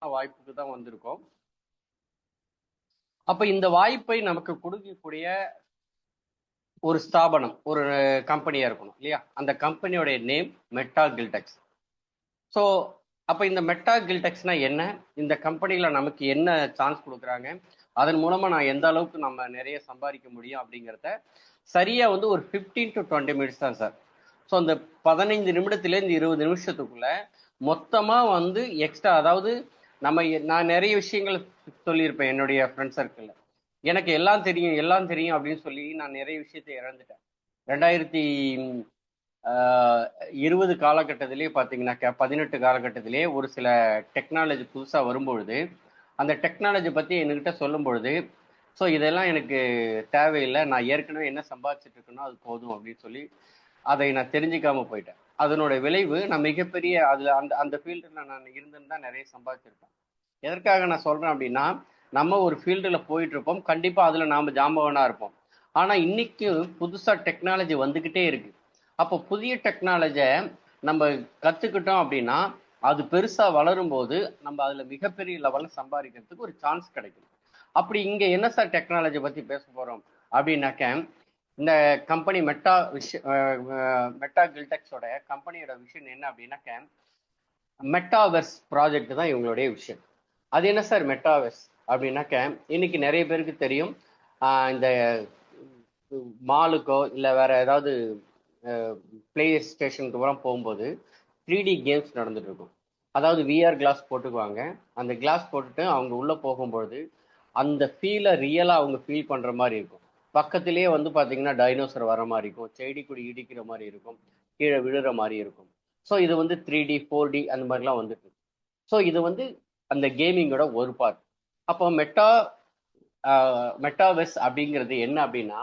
வாய்ப்புக்கு தான் வந்திருக்கோம். அப்ப இந்த வாய்ப்பை நமக்கு கொடுக்கக்கூடிய ஒரு ஸ்தாபனம், ஒரு கம்பெனியா இருக்கணும் இல்லையா? அந்த கம்பெனியோட நேம் மெட்டா கில்டெக்ஸ். ஸோ அப்ப இந்த மெட்டா கில்டெக்ஸ்னா என்ன? இந்த கம்பெனியில நமக்கு என்ன சான்ஸ் கொடுக்குறாங்க? அதன் மூலமா நான் எந்த அளவுக்கு நம்ம நிறைய சம்பாதிக்க முடியும் அப்படிங்கிறத சரியா வந்து ஒரு 15 to 20 மினிட்ஸ் தான் சார். ஸோ அந்த 15 நிமிடத்திலேருந்து 20 நிமிஷத்துக்குள்ள மொத்தமா வந்து எக்ஸ்ட்ரா, அதாவது நான் நிறைய விஷயங்கள் சொல்லியிருப்பேன் என்னுடைய ஃப்ரெண்ட் சர்க்கிள்ல. எனக்கு எல்லாம் தெரியும் எல்லாம் தெரியும் அப்படின்னு சொல்லி நான் நிறைய விஷயத்தை இழந்துட்டேன். 2020 காலகட்டத்திலேயே பார்த்தீங்கன்னாக்கா 18 காலகட்டத்திலேயே ஒரு சில டெக்னாலஜி புதுசாக வரும்பொழுது அந்த டெக்னாலஜி பற்றி என்கிட்ட சொல்லும் பொழுது, ஸோ இதெல்லாம் எனக்கு தேவையில்லை, நான் ஏற்கனவே என்ன சம்பாதிச்சுட்டு இருக்கேனோ அது போதும் அப்படின்னு சொல்லி அதை நான் தெரிஞ்சுக்காம போயிட்டேன். அதனோட விளைவு நான் மிகப்பெரிய அதில் அந்த அந்த ஃபீல்டில் நான் இருந்திருந்தா நிறைய சம்பாதிச்சிருப்பேன். எதற்காக நான் சொல்றேன் அப்படின்னா, நம்ம ஒரு ஃபீல்டில் போயிட்டு இருப்போம், கண்டிப்பா அதுல நாம ஜாம்பவனா இருப்போம். ஆனா இன்னைக்கு புதுசா டெக்னாலஜி வந்துகிட்டே இருக்கு. அப்போ புதிய டெக்னாலஜியை நம்ம கத்துக்கிட்டோம் அப்படின்னா அது பெருசா வளரும் போது நம்ம அதுல மிகப்பெரிய லெவல்ல சம்பாதிக்கிறதுக்கு ஒரு சான்ஸ் கிடைக்கும். அப்படி இங்க என்ன சார் டெக்னாலஜி பத்தி பேச போறோம் அப்படின்னாக்க, இந்த கம்பெனி மெட்டா கில்டெக்ஸோட கம்பெனியோட விஷயம் என்ன அப்படின்னாக்க, மெட்டாவர்ஸ் ப்ராஜெக்ட் தான் இவங்களுடைய விஷயம். அது என்ன சார் மெட்டாவர்ஸ் அப்படின்னாக்க, இன்னைக்கு நிறைய பேருக்கு தெரியும், இந்த மாலுக்கோ இல்லை வேற ஏதாவது பிளே ஸ்டேஷனுக்கு அப்புறம் போகும்போது 3D கேம்ஸ் நடந்துட்டு இருக்கும். அதாவது விஆர் கிளாஸ் போட்டுக்குவாங்க. அந்த கிளாஸ் போட்டுட்டு அவங்க உள்ள போகும்பொழுது அந்த ஃபீலை ரியலா அவங்க ஃபீல் பண்ற மாதிரி இருக்கும். பக்கத்திலேயே வந்து பாத்தீங்கன்னா டைனோசர் வர மாதிரி இருக்கும், செடி கொடி இடிக்கிற மாதிரி இருக்கும், கீழே விழுற மாதிரி இருக்கும். ஸோ இது வந்து 3D 4D அந்த மாதிரிலாம் வந்துட்டு. ஸோ இது வந்து அந்த கேமிங்கோட ஒரு பார்ட். அப்போ மெட்டாவெஸ் அப்படிங்கிறது என்ன அப்படின்னா,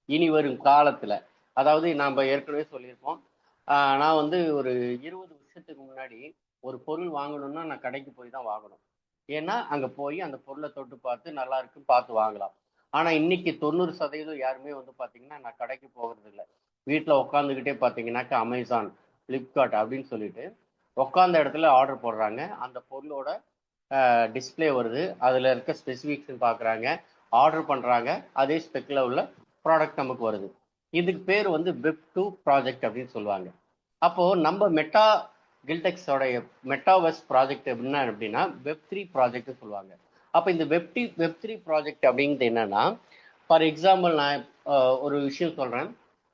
இனி வரும் காலத்துல, அதாவது நாம ஏற்கனவே சொல்லியிருப்போம், நான் வந்து ஒரு 20 வருஷத்துக்கு முன்னாடி ஒரு பொருள் வாங்கணும்னா நான் கடைக்கு போய் தான் வாங்கணும். ஏன்னா அங்க போய் அந்த பொருளை தொட்டு பார்த்து நல்லா இருக்குன்னு பார்த்து வாங்கலாம். ஆனா இன்னைக்கு 90% யாருமே வந்து பாத்தீங்கன்னா நான் கடைக்கு போகிறது இல்லை. வீட்டில் உட்காந்துக்கிட்டே பார்த்தீங்கன்னாக்கா அமேசான், பிளிப்கார்ட் அப்படின்னு சொல்லிட்டு உட்காந்த இடத்துல ஆர்டர் போடுறாங்க. அந்த பொருளோட டிஸ்பிளே வருது, அதில் இருக்க ஸ்பெசிஃபிகேஷன் பார்க்குறாங்க, ஆர்டர் பண்ணுறாங்க, அதே ஸ்பெக்கில் உள்ள ப்ராடக்ட் நமக்கு வருது. இதுக்கு பேர் வந்து வெப்2 ப்ராஜெக்ட் அப்படின்னு சொல்லுவாங்க. அப்போது நம்ம கில்டெக்ஸோடைய மெட்டாவர்ஸ் ப்ராஜெக்ட் அப்படின்னா வெப்3 ப்ராஜெக்ட் சொல்லுவாங்க. அப்போ இந்த வெப்3 ப்ராஜெக்ட் அப்படிங்கிறது என்னன்னா, ஃபார் எக்ஸாம்பிள் நான் ஒரு விஷயம் சொல்கிறேன்.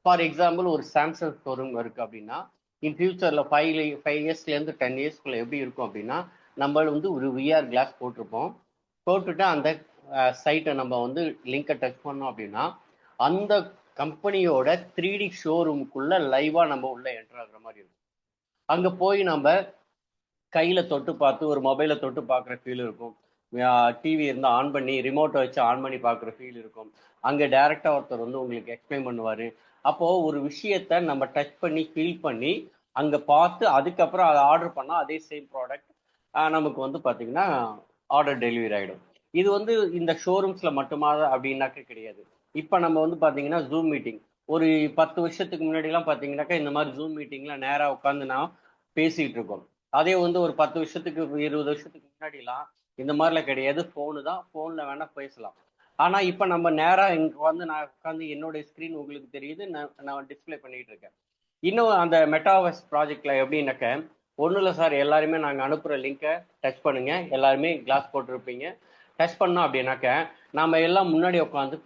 ஃபார் எக்ஸாம்பிள் ஒரு சாம்சங் ஷோரூம் இருக்குது அப்படின்னா, இன் ஃபியூச்சரில் 5 இயர்ஸ்லேருந்து 10 இயர்ஸ்க்குள்ள எப்படி இருக்கும் அப்படின்னா, நம்ம வந்து ஒரு விஆர் கிளாஸ் போட்டிருப்போம். போட்டுட்டு அந்த சைட்டை நம்ம வந்து லிங்கை டச் பண்ணோம் அப்படின்னா அந்த கம்பெனியோட 3D ஷோரூமுக்குள்ள லைவா நம்ம உள்ள என்டர் ஆகுற மாதிரி இருக்கும். அங்க போய் நம்ம கையில தொட்டு பார்த்து ஒரு மொபைலை தொட்டு பார்க்குற ஃபீல் இருக்கும். டிவி இருந்தால் ஆன் பண்ணி ரிமோட்டை வச்சு ஆன் பண்ணி பார்க்குற ஃபீல் இருக்கும். அங்கே டைரக்டா ஒருத்தர் வந்து உங்களுக்கு எக்ஸ்பிளைன் பண்ணுவார். அப்போது ஒரு விஷயத்த நம்ம டச் பண்ணி ஃபீல் பண்ணி அங்கே பார்த்து அதுக்கப்புறம் அதை ஆர்டர் பண்ணால் அதே சேம் ப்ராடக்ட் நமக்கு வந்து பார்த்தீங்கன்னா ஆர்டர் டெலிவரி ஆகிடும். இது வந்து இந்த ஷோரூம்ஸில் மட்டுமா அப்படின்னாக்க கிடையாது. இப்போ நம்ம வந்து பார்த்தீங்கன்னா ஜூம் மீட்டிங், ஒரு 10 வருஷத்துக்கு முன்னாடிலாம் பார்த்தீங்கன்னாக்கா இந்த மாதிரி ஜூம் மீட்டிங்லாம் நேராக உட்காந்து நான் பேசிகிட்டு இருக்கோம். அதே வந்து ஒரு 10 வருஷத்துக்கு 20 வருஷத்துக்கு முன்னாடிலாம் இந்த மாதிரிலாம் கிடையாது. ஃபோனு தான், ஃபோனில் வேணால் பேசலாம். ஆனால் இப்போ நம்ம நேராக இங்கே வந்து நான் உட்காந்து என்னுடைய ஸ்க்ரீன் உங்களுக்கு தெரியுது, நான் டிஸ்பிளே பண்ணிகிட்டு இருக்கேன். இன்னும் அந்த மெட்டாவர்ஸ் ப்ராஜெக்டில் எப்படின்னாக்க, ஒன்றும் இல்லை சார், எல்லாருமே நாங்கள் அனுப்புகிற லிங்கை டச் பண்ணுங்க, எல்லாருமே கிளாஸ் போட்டிருப்பீங்க, டச் பண்ணோம் அப்படின்னாக்க நாம் எல்லாம் முன்னாடி உட்காந்து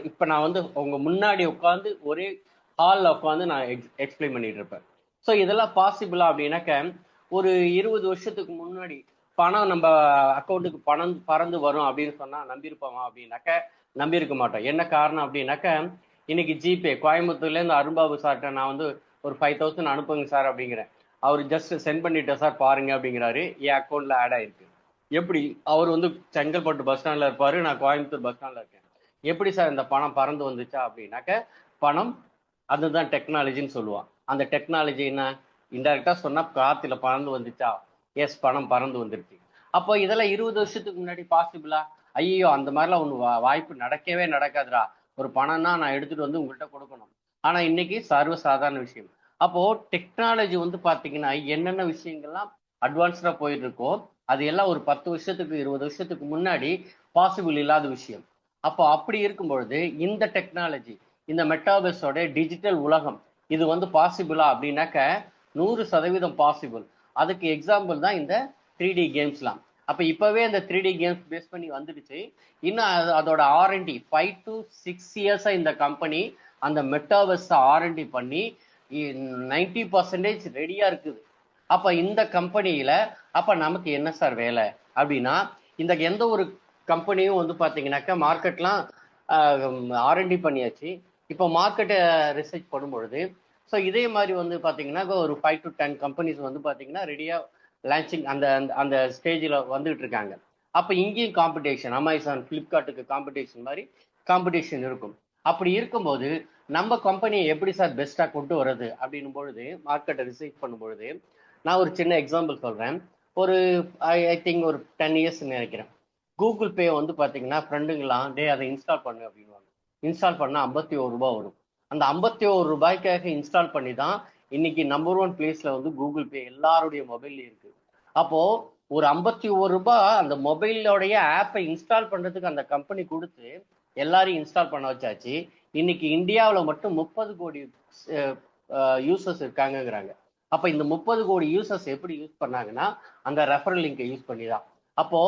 இப்போ நான் வந்து உங்கள் முன்னாடி உட்காந்து ஒரே ஹாலில் உட்காந்து நான் எக்ஸ்பிளைன் பண்ணிட்டு இருப்பேன். ஸோ இதெல்லாம் பாசிபிளா அப்படின்னாக்க, ஒரு 20 வருஷத்துக்கு முன்னாடி பணம் நம்ம அக்கௌண்ட்டுக்கு பணம் பறந்து வரும் அப்படின்னு சொன்னா நம்பியிருப்போமா அப்படின்னாக்க நம்பியிருக்க மாட்டோம். என்ன காரணம் அப்படின்னாக்க, இன்னைக்கு ஜிபே, கோயம்புத்தூர்லேருந்து அருண்பாபு சார்கிட்ட நான் வந்து ஒரு 5000 அனுப்புங்க சார் அப்படிங்கிறேன். அவர் ஜஸ்ட் சென்ட் பண்ணிட்டேன் சார் பாருங்க அப்படிங்கிறாரு, என் அக்கௌண்ட்ல ஆட் ஆயிருக்கு. எப்படி? அவர் வந்து செங்கல்பட்டு பஸ் ஸ்டாண்ட்ல இருப்பாரு, நான் கோயம்புத்தூர் பஸ் ஸ்டாண்ட்ல இருக்கேன். எப்படி சார் இந்த பணம் பறந்து வந்துச்சா அப்படின்னாக்க, பணம் அதுதான் டெக்னாலஜின்னு சொல்லுவான். அந்த டெக்னாலஜி என்ன? இன்டெரக்டா சொன்னா காத்துல பறந்து வந்துச்சா? எஸ், பணம் பறந்து வந்துருச்சு. அப்போ இதெல்லாம் 20 வருஷத்துக்கு முன்னாடி பாசிபிளா? ஐயோ, அந்த மாதிரிலாம் ஒன்று வாய்ப்பு நடக்கவே நடக்காதுடா. ஒரு பணம்னா நான் எடுத்துட்டு வந்து உங்கள்கிட்ட கொடுக்கணும். ஆனா இன்னைக்கு சர்வசாதாரண விஷயம். அப்போ டெக்னாலஜி வந்து பாத்தீங்கன்னா என்னென்ன விஷயங்கள்லாம் அட்வான்ஸ்டா போயிட்டு இருக்கோ அது எல்லாம் ஒரு 10 வருஷத்துக்கு 20 வருஷத்துக்கு முன்னாடி பாசிபிள் இல்லாத விஷயம். அப்போ அப்படி இருக்கும் பொழுது இந்த டெக்னாலஜி, இந்த மெட்டாவர்ஸோட டிஜிட்டல் உலகம் இது வந்து பாசிபிளா அப்படின்னாக்க 100% பாசிபிள். அதுக்கு எக்ஸாம்பிள் தான் இந்த 3D கேம்ஸ்லாம். அப்ப இப்பவே இந்த 3D கேம்ஸ் பேஸ் பண்ணி வந்துடுச்சு. இன்னும் அதோட R&D 5 to 6 இயர்ஸா இந்த கம்பெனி அந்த மெட்டாவர்ஸ் R&D பண்ணி 90% ரெடியா இருக்குது. அப்ப இந்த கம்பெனியில அப்ப நமக்கு என்ன சார் வேலை அப்படின்னா, இந்த எந்த ஒரு கம்பெனியும் வந்து பாத்தீங்கன்னாக்கா மார்க்கெட்லாம் R&D பண்ணியாச்சு. இப்போ மார்க்கெட்டை ரிசர்ச் பண்ணும்பொழுது ஸோ இதே மாதிரி வந்து பாத்தீங்கன்னா ஒரு 5 to 10 கம்பெனிஸ் வந்து பாத்தீங்கன்னா ரெடியா லான்ச்சிங் அந்த அந்த ஸ்டேஜில் வந்துட்டு இருக்காங்க. அப்போ இங்கேயும் காம்படிஷன், அமேசான் ஃப்ளிப்கார்ட்டுக்கு காம்படிஷன் மாதிரி காம்படிஷன் இருக்கும். அப்படி இருக்கும்போது நம்ம கம்பெனியை எப்படி சார் பெஸ்ட்டாக கொண்டு வர்றது அப்படின்னும் பொழுது மார்க்கெட்டை ரிசர்ச் பண்ணும்பொழுது நான் ஒரு சின்ன எக்ஸாம்பிள் சொல்கிறேன். ஒரு ஐ திங்க் ஒரு 10 இயர்ஸ் நினைக்கிறேன். கூகுள் பே வந்து பார்த்தீங்கன்னா ஃப்ரெண்டுங்களாம் அதை இன்ஸ்டால் பண்ணு அப்படின்வாங்க. இன்ஸ்டால் பண்ணால் 51 ரூபாய் வரும். அந்த 51 ரூபாய்க்காக இன்ஸ்டால் பண்ணி தான் இன்னைக்கு நம்பர் 1 பிளேஸ்ல வந்து கூகுள் பே எல்லாருடைய மொபைல்ல இருக்கு. அப்போ ஒரு 51 ரூபாய் அந்த மொபைலோடைய ஆப்பை இன்ஸ்டால் பண்றதுக்கு அந்த கம்பெனி கொடுத்து எல்லாரையும் இன்ஸ்டால் பண்ண வச்சாச்சு. இன்னைக்கு இந்தியாவில் மட்டும் 30 கோடி யூசர்ஸ் இருக்காங்கிறாங்க. அப்ப இந்த 30 கோடி யூசர்ஸ் எப்படி யூஸ் பண்ணாங்கன்னா அந்த ரெஃபரல் லிங்கை யூஸ் பண்ணி தான். அப்போ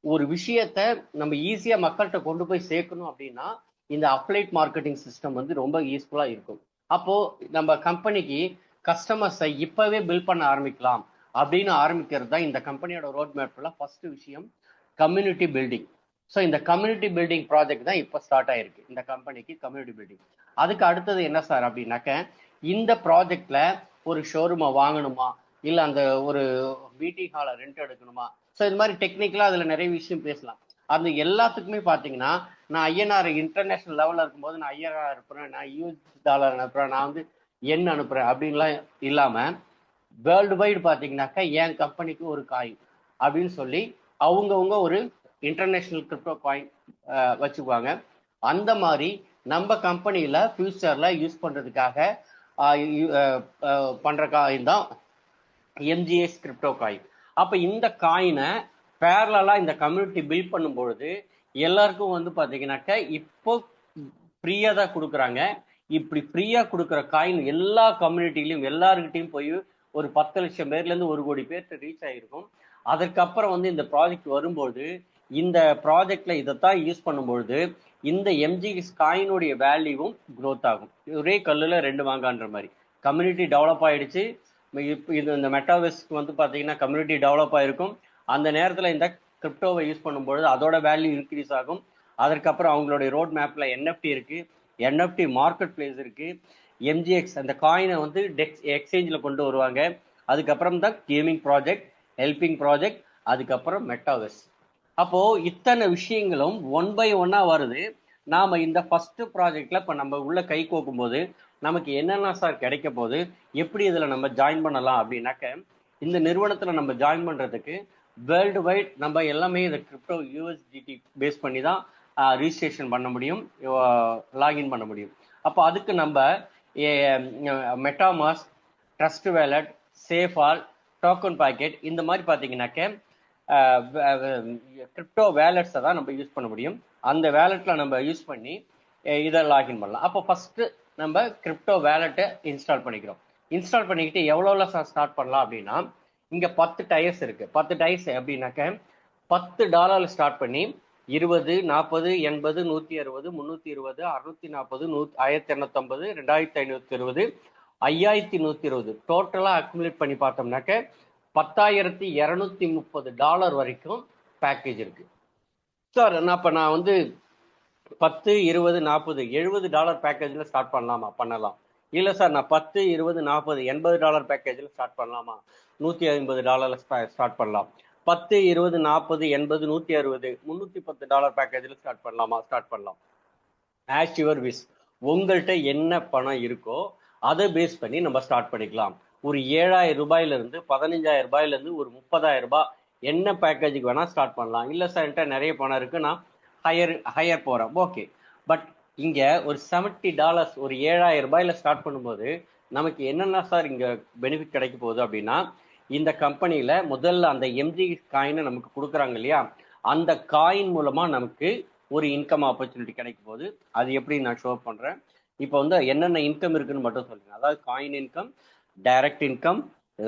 ஒரு விஷயத்த நம்ம ஈஸியா மக்கள்கிட்ட கொண்டு போய் சேர்க்கணும் அப்படின்னா இந்த அப்ளைட் மார்க்கெட்டிங் சிஸ்டம் வந்து ரொம்ப யூஸ்ஃபுல்லா இருக்கும். அப்போ நம்ம கம்பெனிக்கு கஸ்டமர்ஸை இப்பவே பில்ட் பண்ண ஆரம்பிக்கலாம் அப்படின்னு ஆரம்பிக்கிறது தான் இந்த கம்பெனியோட ரோட் மேப்ல ஃபர்ஸ்ட் விஷயம், கம்யூனிட்டி பில்டிங். ஸோ இந்த கம்யூனிட்டி பில்டிங் ப்ராஜெக்ட் தான் இப்போ ஸ்டார்ட் ஆயிருக்கு இந்த கம்பெனிக்கு, கம்யூனிட்டி பில்டிங். அதுக்கு அடுத்தது என்ன சார் அப்படின்னாக்க, இந்த ப்ராஜெக்ட்ல ஒரு ஷோரூமை வாங்கணுமா இல்லை அந்த ஒரு மீட்டிங் ஹாலை ரெண்ட் எடுக்கணுமா, ஸோ இது மாதிரி டெக்னிக்கலாக அதில் நிறைய விஷயம் பேசலாம். அது எல்லாத்துக்குமே பார்த்தீங்கன்னா நான் ஐஎன்ஆர் இன்டர்நேஷனல் லெவலில் இருக்கும்போது நான் ஐஎன்ஆர் அனுப்புகிறேன், நான் யூஎஸ் டாலர் அனுப்புகிறேன், நான் வந்து எண் அனுப்புகிறேன் அப்படின்லாம் இல்லாமல் வேர்ல்டு வைடு பார்த்தீங்கன்னாக்கா என் கம்பெனிக்கு ஒரு காயின் அப்படின்னு சொல்லி அவங்கவுங்க ஒரு இன்டர்நேஷனல் கிரிப்டோ காயின் வச்சுக்குவாங்க. அந்த மாதிரி நம்ம கம்பெனியில் ஃபியூச்சரில் யூஸ் பண்ணுறதுக்காக பண்ணுற காயின் தான் எம்ஜிஎஸ் கிரிப்டோ காயின். அப்போ இந்த காயினை பேரலாக இந்த கம்யூனிட்டி பில்ட் பண்ணும்பொழுது எல்லாருக்கும் வந்து பார்த்தீங்கன்னாக்கா இப்போ ஃப்ரீயாக தான் கொடுக்குறாங்க. இப்படி ஃப்ரீயாக கொடுக்குற காயின் எல்லா கம்யூனிட்டிலையும் எல்லாருக்கிட்டையும் போய் ஒரு 10 லட்சம் பேர்லேருந்து 1 கோடி பேர்கிட்ட ரீச் ஆகிருக்கும். அதற்கப்புறம் வந்து இந்த ப்ராஜெக்ட் வரும்பொழுது இந்த ப்ராஜெக்ட்ல இதைத்தான் யூஸ் பண்ணும்பொழுது இந்த எம்ஜிஎஸ் காயினுடைய வேல்யூவும் க்ரோத் ஆகும். ஒரே கல்லில் 2 மாங்கான்ற மாதிரி கம்யூனிட்டி டெவலப் ஆகிடுச்சு. இது இந்த மெட்டாவர்ஸ்க்கு வந்து பார்த்தீங்கன்னா கம்யூனிட்டி டெவலப் ஆகிருக்கும். அந்த நேரத்தில் இந்த கிரிப்டோவை யூஸ் பண்ணும்பொழுது அதோட வேல்யூ இன்க்ரீஸ் ஆகும். அதற்கப்புறம் அவங்களுடைய ரோட் மேப்பில் என்எஃப்டி இருக்குது, என்எஃப்டி மார்க்கெட் பிளேஸ் இருக்குது, எம்ஜிஎக்ஸ் அந்த காயினை வந்து எக்ஸ்சேஞ்சில் கொண்டு வருவாங்க. அதுக்கப்புறம் தான் கேமிங் ப்ராஜெக்ட், ஹெல்பிங் ப்ராஜெக்ட், அதுக்கப்புறம் மெட்டாவர்ஸ். அப்போது இத்தனை விஷயங்களும் 1 by 1 வருது. நாம் இந்த ஃபஸ்ட்டு ப்ராஜெக்டில் இப்போ நம்ம உள்ள கை கோக்கும்போது நமக்கு என்னென்ன சார் கிடைக்க போகுது, எப்படி இதில் நம்ம ஜாயின் பண்ணலாம் அப்படின்னாக்க, இந்த நிறுவனத்தில் நம்ம ஜாயின் பண்ணுறதுக்கு வேர்ல்டு வைட் நம்ம எல்லாமே இந்த கிரிப்டோ யூஎஸ்டிடி பேஸ் பண்ணி தான் ரிஜிஸ்ட்ரேஷன் பண்ண முடியும், லாகின் பண்ண முடியும். அப்போ அதுக்கு நம்ம MetaMask, Trust Wallet, SafePal, TokenPocket இந்த மாதிரி பார்த்தீங்கன்னாக்க கிரிப்டோ வேலட்ஸை தான் நம்ம யூஸ் பண்ண முடியும். அந்த வேலெட்டில் நம்ம யூஸ் பண்ணி இதை லாகின் பண்ணலாம். அப்போ ஃபஸ்ட்டு நம்ம கிரிப்டோ வேலெட்டை இன்ஸ்டால் பண்ணிக்கிறோம். இன்ஸ்டால் பண்ணிக்கிட்டு எவ்வளோல ஸ்டார்ட் பண்ணலாம் அப்படின்னா, இங்கே 10 டயர்ஸ் இருக்குது. 10 டயர்ஸ் அப்படின்னாக்க $10 ஸ்டார்ட் பண்ணி 20, 40, 80, 160, 320, 640, 1250, 2520, 5120 டோட்டலாக அக்குமுலேட் பண்ணி பார்த்தோம்னாக்க $10,230 வரைக்கும் பேக்கேஜ் இருக்கு சார். நான் வந்து 10, 20, 40, $70 பேக்கேஜில் ஸ்டார்ட் பண்ணலாமா? பண்ணலாம். இல்லை சார் நான் 10, 20, 40, $80 பேக்கேஜில் ஸ்டார்ட் பண்ணலாமா? $150 ஸ்டார்ட் பண்ணலாம். 10, 20, 40, 80, 160, $310 பேக்கேஜில் ஸ்டார்ட் பண்ணலாமா? ஸ்டார்ட் பண்ணலாம். As your wish. உங்கள்கிட்ட என்ன பணம் இருக்கோ அதை பேஸ் பண்ணி நம்ம ஸ்டார்ட் பண்ணிக்கலாம். ஒரு 7,000 ரூபாயிலிருந்து 15,000 ரூபாயிலிருந்து ஒரு 30,000 ரூபாய் என்ன பேக்கேஜுக்கு வேணால் ஸ்டார்ட் பண்ணலாம். இல்லை சார் என்கிட்ட நிறைய பணம் இருக்குது, நான் ஹையர் போகிறேன், ஓகே. பட் இங்கே ஒரு $70 ஒரு 7,000 ரூபாயில் ஸ்டார்ட் பண்ணும்போது நமக்கு என்னென்ன சார் இங்கே பெனிஃபிட் கிடைக்க போகுது அப்படின்னா, இந்த கம்பெனியில முதல்ல அந்த எம்ஜி காயினை நமக்கு கொடுக்குறாங்க இல்லையா, அந்த காயின் மூலமா நமக்கு ஒரு இன்கம் ஆப்பர்ச்சுனிட்டி கிடைக்கும் போது அது எப்படி நான் ஷோ பண்றேன். இப்போ வந்து என்னென்ன இன்கம் இருக்குன்னு மட்டும் சொல்றேன். அதாவது coin income, direct income,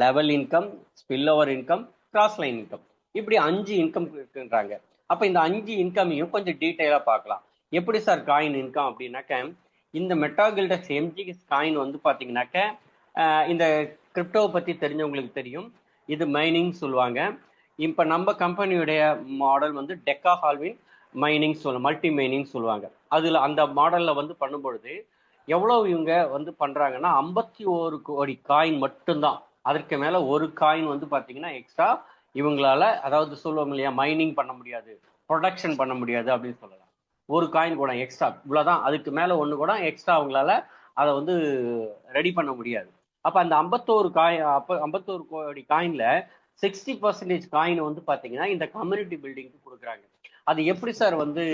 level income, spill over income, cross line income, இப்படி 5 இன்கம் இருக்குன்றாங்க. அப்ப இந்த 5 இன்கமையும் கொஞ்சம் டீட்டெயிலா பார்க்கலாம். எப்படி சார் காயின் இன்கம் அப்படின்னாக்க, இந்த மெட்டாகில்டஸ் எம்ஜி காயின் வந்து பாத்தீங்கன்னாக்க இந்த கிரிப்டோவை பத்தி தெரிஞ்சவங்களுக்கு தெரியும். இது மைனிங் சொல்லுவாங்க. இப்ப நம்ம கம்பெனியுடைய மாடல் வந்து டெக்கா ஹால்வின் மைனிங் மல்டி மைனிங் சொல்லுவாங்க. அதுல அந்த மாடல்ல வந்து பண்ணும்பொழுது எவ்வளவு இவங்க வந்து பண்றாங்கன்னா 51 கோடி காயின் மட்டும்தான். அதற்கு மேல ஒரு காயின் வந்து பாத்தீங்கன்னா எக்ஸ்ட்ரா இவங்களால, அதாவது சொல்லுவோம் இல்லையா, மைனிங் பண்ண முடியாது, ப்ரொடக்ஷன் பண்ண முடியாது அப்படின்னு சொல்லலாம். ஒரு காயின் கூட எக்ஸ்ட்ரா இவ்வளவுதான், அதுக்கு மேல ஒண்ணு கூட எக்ஸ்ட்ரா அவங்களால அதை வந்து ரெடி பண்ண முடியாது. அப்ப அந்த 51 கோடி காயின்ல 60% காயின் வந்து பாத்தீங்கன்னா இந்த கம்யூனிட்டி பில்டிங்க்கு கொடுக்குறாங்க. அது எப்படி சார் வந்து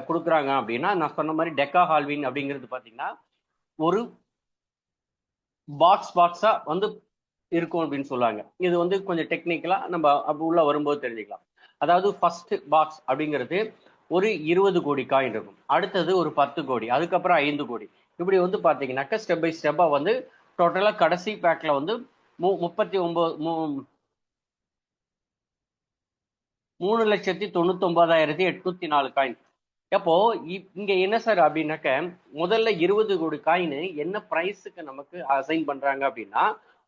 கொடுக்குறாங்க அப்படின்னா, நான் சொன்ன மாதிரி டெக்கா ஹால்வின் அப்படிங்கிறது பாத்தீங்கன்னா ஒரு பாக்ஸா வந்து இருக்கும் அப்படின்னு சொல்லுவாங்க. இது வந்து கொஞ்சம் டெக்னிக்கலா நம்ம அப்படி உள்ள வரும்போது தெரிஞ்சுக்கலாம். அதாவது ஃபர்ஸ்ட் பாக்ஸ் அப்படிங்கிறது ஒரு 20 கோடி காயின் இருக்கும், அடுத்தது ஒரு 10 கோடி, அதுக்கப்புறம் 5 கோடி, இப்படி வந்து பாத்தீங்கன்னாக்கா ஸ்டெப் பை ஸ்டெப்பா வந்து டோட்டலா கடைசி பேக்ல வந்து 3,99,804 காயின். அப்போ இங்க என்ன சார் அப்படின்னாக்க, முதல்ல 20 கோடி காயின் என்ன பிரைஸுக்கு நமக்கு அசைன் பண்றாங்க அப்படின்னா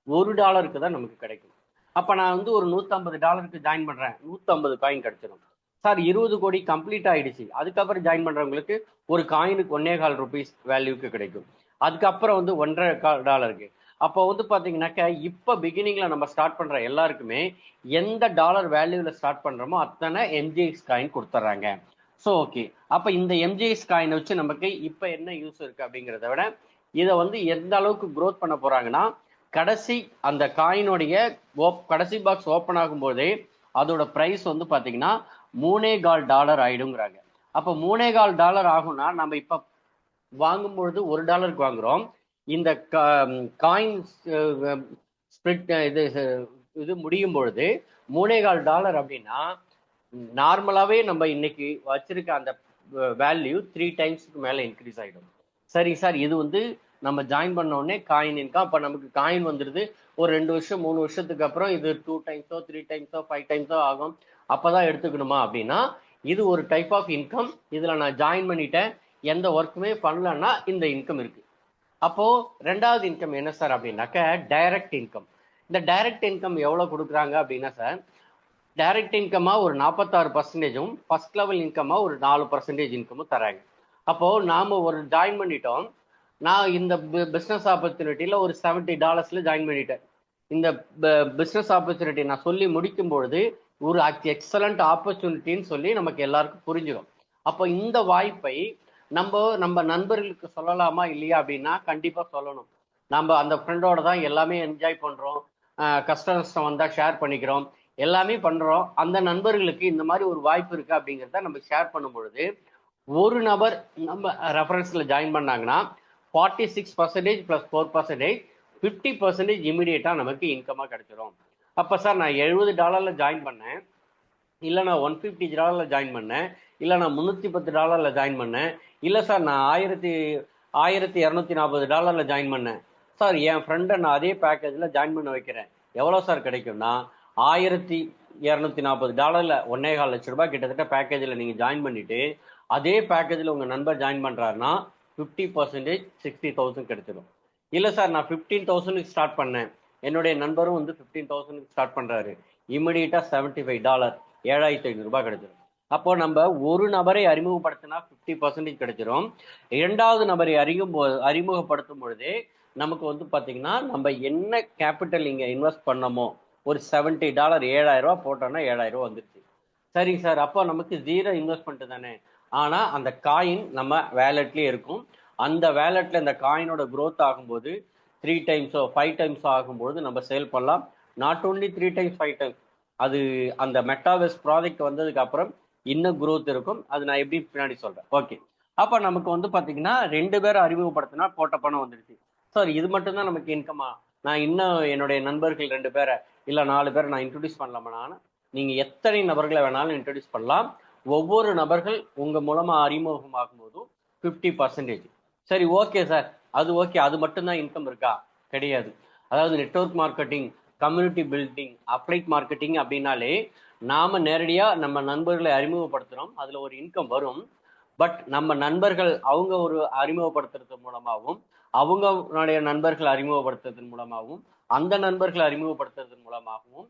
$1 தான் நமக்கு கிடைக்கும். அப்ப நான் வந்து ஒரு $150 ஜாயின் பண்றேன், 150 காயின் கிடைச்சிடும் சார். 20 கோடி கம்ப்ளீட் ஆயிடுச்சு, அதுக்கப்புறம் ஜாயின் பண்றவங்களுக்கு ஒரு காயினுக்கு $1.25 வேல்யூக்கு கிடைக்கும். அதுக்கப்புறம் வந்து $1.50. அப்போ வந்து பாத்தீங்கன்னாக்க இப்ப பிகினிங்ல நம்ம ஸ்டார்ட் பண்ற எல்லாருக்குமே எந்த டாலர் வேல்யூல ஸ்டார்ட் பண்றோமோ அத்தனை எம்ஜிஎக்ஸ் காயின் கொடுத்துட்றாங்க. ஸோ ஓகே, அப்ப இந்த எம்ஜிஎஸ் காயினை வச்சு நமக்கு இப்ப என்ன யூஸ் இருக்கு அப்படிங்கிறத விட, இதை வந்து எந்த அளவுக்கு க்ரோத் பண்ண போறாங்கன்னா, கடைசி அந்த காயினுடைய கடைசி பாக்ஸ் ஓப்பன் ஆகும் போதே அதோட பிரைஸ் வந்து பாத்தீங்கன்னா $3.25 ஆயிடுங்கிறாங்க. அப்ப $3.25 ஆகும்னா நம்ம இப்ப வாங்கும்பொழுது $1 வாங்குறோம். இந்த காயின் ஸ்பிரிட் இது முடியும் பொழுது $3.25 அப்படின்னா நார்மலாவே நம்ம இன்னைக்கு வச்சிருக்க அந்த வேல்யூ 3 டைம்ஸ்க்கு மேல இன்க்ரீஸ் ஆயிடும். சரி சார், இது வந்து நம்ம ஜாயின் பண்ண உடனே காயின் இன்கம், அப்ப நமக்கு காயின் வந்துருது, ஒரு 2 வருஷம் 3 வருஷத்துக்கு அப்புறம் இது 2 டைம்ஸோ 3 டைம்ஸோ 5 டைம்ஸோ ஆகும், அப்பதான் எடுத்துக்கணுமா அப்படின்னா இது ஒரு டைப் ஆஃப் இன்கம். இதுல நான் ஜாயின் பண்ணிட்டேன், எந்த ஒர்க்குமே பண்ணலன்னா இந்த இன்கம் இருக்கு. அப்போ ரெண்டாவது இன்கம் என்ன சார் அப்படின்னாக்க டைரக்ட் இன்கம். இந்த டைரக்ட் இன்கம் எவ்வளவு கொடுக்குறாங்க அப்படின்னா சார், டைரக்ட் இன்கமா ஒரு 46%, ஃபர்ஸ்ட் லெவல் இன்கமா ஒரு 4% இன்கமும் தராங்க. அப்போ நாம ஒரு ஜாயின் பண்ணிட்டோம், நான் இந்த பிசினஸ் ஆப்பர்ச்சுனிட்டியில ஒரு $70 ஜாயின் பண்ணிட்டேன். இந்த பிசினஸ் ஆப்பர்ச்சுனிட்டி நான் சொல்லி முடிக்கும் பொழுது ஒரு எக்ஸலண்ட் ஆப்பர்ச்சுனிட்டின்னு சொல்லி நமக்கு எல்லாருக்கும் புரிஞ்சிடும். அப்போ இந்த வாய்ப்பை நம்ம நண்பர்களுக்கு சொல்லலாமா இல்லையா அப்படின்னா கண்டிப்பா சொல்லணும். நம்ம அந்த ஃப்ரெண்டோட தான் எல்லாமே என்ஜாய் பண்றோம், கஷ்ட நஷ்டம் வந்தா ஷேர் பண்ணிக்கிறோம், எல்லாமே பண்றோம். அந்த நண்பர்களுக்கு இந்த மாதிரி ஒரு வாய்ப்பு இருக்கு அப்படிங்கிறத நம்ம ஷேர் பண்ணும் பொழுது ஒரு நபர் நம்ம ரெஃபரன்ஸ்ல ஜாயின் பண்ணாங்கன்னா 46% + 4% 50% இமிடியேட்டா நமக்கு இன்கமா கிடைச்சிடும். அப்ப சார் நான் $70 ஜாயின் பண்ணேன், இல்ல நான் $150 ஜாயின் பண்ணேன், இல்ல நான் $310 ஜாயின் பண்ணேன், இல்ல சார் நான் $1,240 ஜாயின் பண்ணேன் சார், என் ஃப்ரெண்டை நான் அதே பேக்கேஜ்ல ஜாயின் பண்ண வைக்கிறேன், எவ்வளவு சார் கிடைக்கும்னா $1,240 1.25 லட்சம் ரூபாய் கிட்டத்தட்ட பேக்கேஜ்ல நீங்க ஜாயின் பண்ணிட்டு அதே பேக்கேஜ்ல உங்க நண்பர் ஜாயின் பண்றாருன்னா 50% 60,000 கிடைச்சிடும். இல்ல சார் நான் 15,000 ஸ்டார்ட் பண்ணேன், என்னுடைய நண்பரும் வந்து 15,000 ஸ்டார்ட் பண்றாரு, இமிடியேட்டா $75 7,500 ரூபாய் கிடைச்சிடும். அப்போ நம்ம ஒரு நபரை அறிமுகப்படுத்தினா 50% கிடைச்சிடும். இரண்டாவது நபரை அறிமுகப்படுத்தும் பொழுதே நமக்கு வந்து பாத்தீங்கன்னா நம்ம என்ன கேபிட்டல் இங்க இன்வெஸ்ட் பண்ணமோ ஒரு $70 7,000 ரூபாய் போட்டோம்னா 7,000 ரூபாய் வந்துருச்சு. சரிங்க சார், அப்போ நமக்கு 0 இன்வெஸ்ட்மெண்ட் தானே. ஆனா அந்த காயின் நம்ம வேலெட்லயே இருக்கும். அந்த வேலெட்ல இந்த காயினோட க்ரோத் ஆகும்போது 3 டைம்ஸோ 5 டைம்ஸோ ஆகும்போது நம்ம சேல் பண்ணலாம். நாட் ஓன்லி 3 டைம்ஸ் 5 டைம்ஸ், அது அந்த மெட்டாவர்ஸ் ப்ராஜெக்ட் வந்ததுக்கு அப்புறம் இன்னும் க்ரோத் இருக்கும். அது நான் எப்படி பின்னாடி சொல்றேன். ஓகே, அப்ப நமக்கு வந்து பாத்தீங்கன்னா 2 பேரை அறிமுகப்படுத்தினா போட்ட பணம் வந்துருச்சு சார். இது மட்டும்தான் நமக்கு இன்கமா? நான் இன்னும் என்னுடைய நண்பர்கள் 2 பேரை இல்லை 4 பேரை நான் இன்ட்ரடியூஸ் பண்ணலாமா? நீங்கள் எத்தனை நபர்களை வேணாலும் இன்ட்ரடியூஸ் பண்ணலாம். ஒவ்வொரு நபர்கள் உங்கள் மூலமாக அறிமுகமாகும் போதும் 50%. சரி, ஓகே சார், அது ஓகே, அது மட்டும்தான் இன்கம் இருக்கா? கிடையாது. அதாவது network marketing, community building, applied marketing அப்படின்னாலே நாம நேரடியாக நம்ம நண்பர்களை அறிமுகப்படுத்துகிறோம், அதில் ஒரு இன்கம் வரும். பட் நம்ம நண்பர்கள் அவங்க ஒரு அறிமுகப்படுத்துறது மூலமாகவும், அவங்களுடைய நண்பர்கள் அறிமுகப்படுத்துறதன் மூலமாகவும், அந்த நண்பர்கள் அறிமுகப்படுத்துறதன் மூலமாகவும்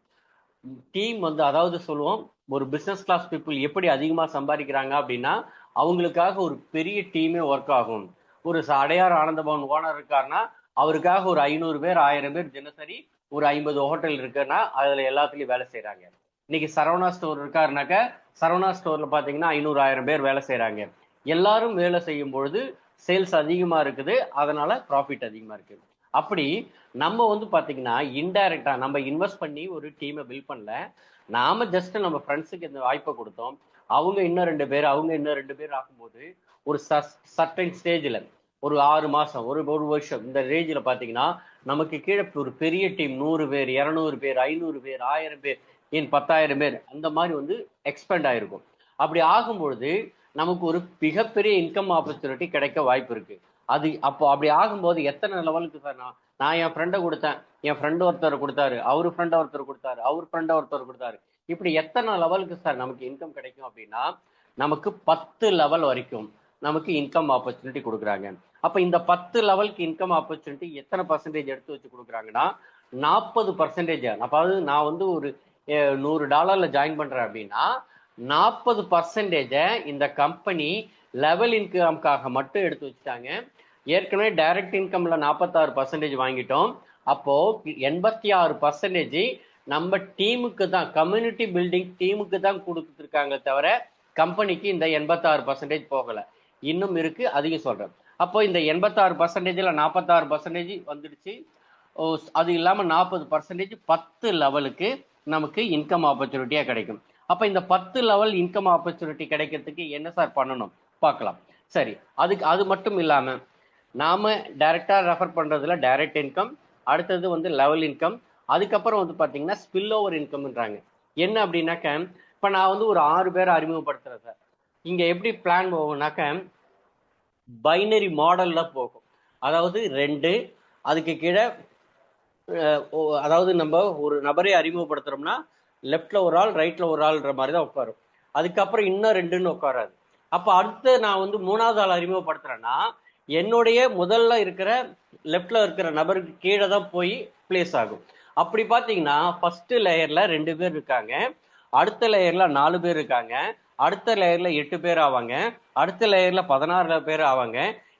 டீம் வந்து, அதாவது சொல்லுவோம், ஒரு பிசினஸ் கிளாஸ் பீப்புள் எப்படி அதிகமா சம்பாதிக்கிறாங்க அப்படின்னா அவங்களுக்காக ஒரு பெரிய டீமே ஒர்க் ஆகும். ஒரு அடையார் ஆனந்தபவன் ஓனர் இருக்காருன்னா அவருக்காக ஒரு 500 பேர் 1000 பேர் தினசரி ஒரு 50 ஹோட்டல் இருக்குன்னா அதுல எல்லாத்துலயும் வேலை செய்யறாங்க. இன்னைக்கு சரவணா ஸ்டோர் இருக்காருனாக்க சரவணா ஸ்டோர்ல பாத்தீங்கன்னா 500-1000 பேர் வேலை செய்யறாங்க. எல்லாரும் வேலை செய்யும் பொழுது சேல்ஸ் அதிகமா இருக்குது, அதனால ப்ராஃபிட் அதிகமா இருக்கு. அப்படி நம்ம வந்து பாத்தீங்கன்னா இன்டைரக்டா நம்ம இன்வெஸ்ட் பண்ணி ஒரு டீமை பில்ட் பண்ணல, நாம ஜஸ்ட் நம்ம ஃப்ரெண்ட்ஸுக்கு இந்த வாய்ப்பை கொடுத்தோம். அவங்க இன்னும் 2 பேர், அவங்க இன்னும் 2 பேர் ஆகும்போது ஒரு சர்டன் ஸ்டேஜ்ல ஒரு 6 மாசம், ஒரு வருஷம் இந்த ரேஞ்சில் பாத்தீங்கன்னா நமக்கு கீழே ஒரு பெரிய டீம் 100 பேர், 200 பேர், 500 பேர், 1000 பேர், ஏன் 10,000 பேர் அந்த மாதிரி வந்து எக்ஸ்பெண்ட் ஆயிருக்கும். அப்படி ஆகும்பொழுது நமக்கு ஒரு மிகப்பெரிய இன்கம் ஆப்பர்ச்சுனிட்டி கிடைக்க வாய்ப்பு இருக்கு. அது அப்போ அப்படி ஆகும்போது எத்தனை லெவலுக்கு சார், நான் என் ஃப்ரெண்டை கொடுத்தேன், என் ஃப்ரெண்டு ஒருத்தர் கொடுத்தாரு, அவரு ஃப்ரெண்டை ஒருத்தர் கொடுத்தாரு, அவர் ஃப்ரெண்டை ஒருத்தர் கொடுத்தாரு, இப்படி எத்தனை லெவலுக்கு சார் நமக்கு இன்கம் கிடைக்கும் அப்படின்னா நமக்கு 10 லெவல் வரைக்கும் நமக்கு இன்கம் ஆப்பர்ச்சுனிட்டி கொடுக்குறாங்க. அப்ப இந்த 10 லெவலுக்கு இன்கம் ஆப்பர்ச்சுனிட்டி எத்தனை பர்சன்டேஜ் எடுத்து வச்சு கொடுக்குறாங்கன்னா 40%. அதாவது நான் வந்து ஒரு $100 ஜாயின் பண்றேன் அப்படின்னா 40% இந்த கம்பெனி லெவல் இன்கம்காக மட்டும் எடுத்து வச்சுட்டாங்க. ஏற்கனவே டைரக்ட் இன்கம்ல 46% வாங்கிட்டோம். அப்போ 86% நம்ம டீமுக்கு தான், கம்யூனிட்டி பில்டிங் டீமுக்கு தான் கொடுத்துருக்காங்க தவிர கம்பெனிக்கு இந்த 86% போகல, இன்னும் இருக்கு, அதிகம் சொல்றேன். அப்போ இந்த 86%ல 46% வந்துடுச்சு. அது இல்லாம 40% 10 லெவலுக்கு நமக்கு இன்கம் ஆப்பர்ச்சுனிட்டியா கிடைக்கும். அப்ப இந்த 10 லெவல் இன்கம் ஆப்பர்ச்சுனிட்டி கிடைக்கிறதுக்கு என்ன சார் பண்ணணும் பார்க்கலாம். சரி, அதுக்கு அது மட்டும் இல்லாம நாம டைரக்டா ரெஃபர் பண்றதுல டைரக்ட் இன்கம், அடுத்தது வந்து லெவல் இன்கம், அதுக்கப்புறம் வந்து பாத்தீங்கன்னா ஸ்பில் ஓவர் இன்கம்ன்றாங்க. என்ன அப்படின்னாக்க இப்ப நான் வந்து ஒரு 6 பேரை அறிமுகப்படுத்துறேன் சார். இங்க எப்படி பிளான் போகும்னாக்க பைனரி மாடல்ல போகும். அதாவது 2, அதுக்கு கீழே அதாவது நம்ம ஒரு நபரை அறிமுகப்படுத்துறோம்னா லெஃப்ட்ல ஒரு ஆள், ரைட்ல ஒரு ஆள்ன்ற மாதிரி தான் உட்காரும். அதுக்கப்புறம் இன்னும் 2ன்னு உட்காராது. அப்ப அடுத்து நான் வந்து 3வது ஆள் அறிமுகப்படுத்துறேன்னா என்னுடைய முதல்ல இருக்கிற லெஃப்ட்ல இருக்கிற நபருக்கு கீழே தான் போய் பிளேஸ் ஆகும். அப்படி பாத்தீங்கன்னா ஃபர்ஸ்ட் லேயர்ல 2 பேர் இருக்காங்க, அடுத்த லேயர்ல 4 பேர் இருக்காங்க, அடுத்த லேயர்ல 8 பேர் ஆவாங்க, அடுத்த லேயர்ல 16 பேர் ஆவாங்க.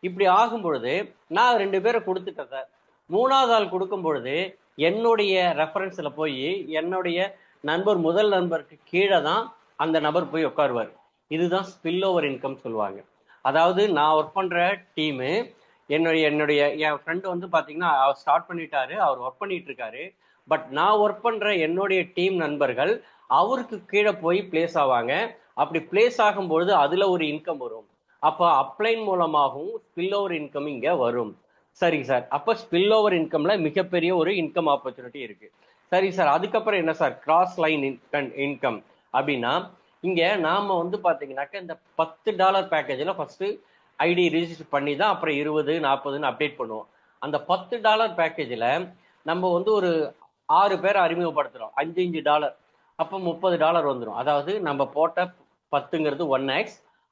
இப்படி ஆகும் பொழுது நான் 2 பேரை கொடுத்துட்டேன் சார். 3வது ஆள் கொடுக்கும் பொழுது என்னுடைய ரெஃபரன்ஸ்ல போய் என்னுடைய நண்பர் முதல் நண்பருக்கு கீழே தான் அந்த நபர் போய் உட்காருவார். இதுதான் ஸ்பில் ஓவர் இன்கம் சொல்லுவாங்க. அதாவது நான் ஒர்க் பண்ற டீமு, என்னுடைய என் ஃப்ரெண்டு வந்து பாத்தீங்கன்னா அவர் ஸ்டார்ட் பண்ணிட்டாரு, அவர் ஒர்க் பண்ணிட்டு இருக்காரு. பட் நான் ஒர்க் பண்ற என்னுடைய டீம் நண்பர்கள் அவருக்கு கீழே போய் பிளேஸ் ஆவாங்க. அப்படி பிளேஸ் ஆகும்பொழுது அதுல ஒரு இன்கம் வரும். அப்ப அப்ளைன் மூலமாகவும் ஸ்பில் ஓவர் இன்கம் இங்க வரும். சரி சார், அப்ப ஸ்பில் ஓவர் இன்கம்ல மிகப்பெரிய ஒரு இன்கம் ஆப்பர்ச்சுனிட்டி இருக்கு. சரி சார், அதுக்கப்புறம் என்ன சார் கிராஸ் லைன் இன்கம் அப்படின்னா இங்க நாம வந்து பாத்தீங்கன்னாக்க இந்த $10 பேக்கேஜ்ல ஃபர்ஸ்ட் ஐடி ரிஜிஸ்டர் பண்ணி தான் அப்புறம் 20, 40ன்னு அப்டேட் பண்ணுவோம். அந்த $10 பேக்கேஜ்ல நம்ம வந்து ஒரு 6 பேரை அறிமுகப்படுத்துறோம், $5 அப்போ $30 வந்துடும். அதாவது நம்ம போட்ட 10ங்கிறது 1x,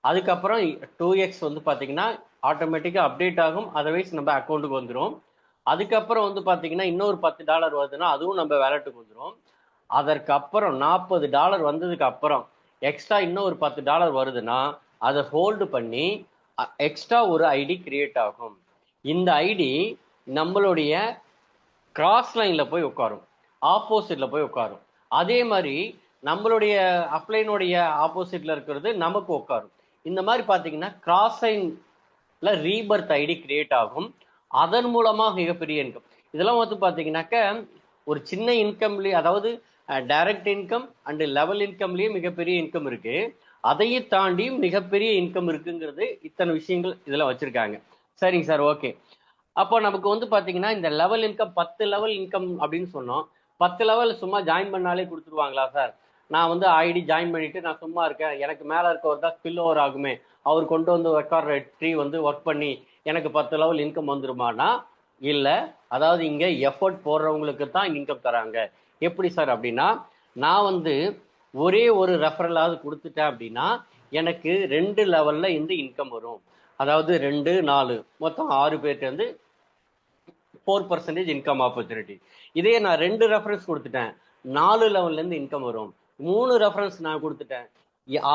அதுக்கப்புறம் 2x வந்து பாத்தீங்கன்னா ஆட்டோமேட்டிக்கா அப்டேட் ஆகும், அதர்வைஸ் நம்ம அக்கௌண்ட்டுக்கு வந்துடும். அதுக்கப்புறம் வந்து பாத்தீங்கன்னா இன்னொரு $10 வருதுன்னா அதுவும் நம்ம வேலெட்டுக்கு வந்துடும். அதற்கு அப்புறம் $40 வந்ததுக்கு அப்புறம் எக்ஸ்ட்ரா இன்னும் ஒரு $10 வருதுன்னா அதை ஹோல்டு பண்ணி எக்ஸ்ட்ரா ஒரு ஐடி கிரியேட் ஆகும். இந்த ஐடி நம்மளுடைய கிராஸ் லைன்ல போய் உட்காரும், ஆப்போசிட்ல போய் உட்காரும். அதே மாதிரி நம்மளுடைய அப்ளைனுடைய ஆப்போசிட்ல இருக்கிறது நமக்கு உட்காரும். இந்த மாதிரி பாத்தீங்கன்னா கிராஸ் லைன்ல ரீபர்த் ஐடி கிரியேட் ஆகும். அதன் மூலமா மிகப்பெரிய இன்கம். இதெல்லாம் வந்து பாத்தீங்கன்னாக்க ஒரு சின்ன இன்கம்லயே, அதாவது டைரக்ட் இன்கம் அண்ட் லெவல் இன்கம்லயே மிகப்பெரிய இன்கம் இருக்கு. அதையும் தாண்டி மிகப்பெரிய இன்கம் இருக்குங்கிறது இத்தனை விஷயங்கள் இதுல வச்சிருக்காங்க. சரிங்க சார், ஓகே. அப்போ நமக்கு வந்து பாத்தீங்கன்னா இந்த லெவல் இன்கம் 10 லெவல் இன்கம் அப்படின்னு சொன்னோம். 10 லெவல் சும்மா ஜாயின் பண்ணாலே கொடுத்துருவாங்களா சார்? நான் வந்து ஐடி ஜாயின் பண்ணிட்டு நான் சும்மா இருக்கேன், எனக்கு மேல இருக்கவர் தான் ஸ்பில் ஓவர் ஆகுமே, அவர் கொண்டு வந்து உட்கார்ற ட்ரீ வந்து ஒர்க் பண்ணி எனக்கு 10 லெவல் இன்கம் வந்துருமானா இல்ல. அதாவது இங்க எஃபர்ட் போடுறவங்களுக்கு தான் இன்கம் தராங்க. எப்படி சார் அப்படின்னா, நான் வந்து ஒரே ஒரு ரெஃபரலாவது கொடுத்துட்டேன் அப்படின்னா எனக்கு 2 லெவல்ல இந்த இன்கம் வரும். அதாவது 2 4 மொத்தம் 6 பேர்ட்ட இருந்து 4% இன்கம் ஆப்பர்ச்சுனிட்டி. இதே நான் 2 ரெஃபரன்ஸ் கொடுத்துட்டேன், 4 லெவல்ல இருந்து இன்கம் வரும். 3 ரெஃபரன்ஸ் நான் கொடுத்துட்டேன்,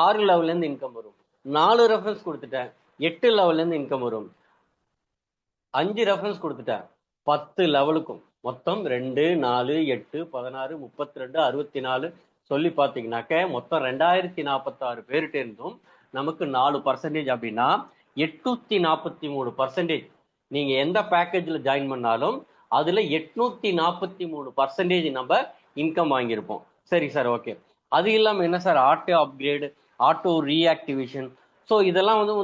6 லெவல்ல இருந்து இன்கம் வரும். 4 ரெஃபரன்ஸ் கொடுத்துட்டேன், 8 லெவல்ல இருந்து இன்கம் வரும். 5 ரெஃபரன்ஸ் கொடுத்துட்டேன், 10 லெவலுக்கும். மொத்தம் 2 4 8 16 32 64 சொல்லி பார்த்தீங்கன்னாக்க மொத்தம் 2046 பேர்கிட்ட இருந்தும் நமக்கு 4% அப்படின்னா 843%. நீங்க எந்த பேக்கேஜ்ல ஜாயின் பண்ணாலும் அதுல 843% நம்ம இன்கம் வாங்கியிருப்போம். சரி சார், ஓகே. அது இல்லாம என்ன sir, auto upgrade, auto reactivation. So இதெல்லாம் வந்து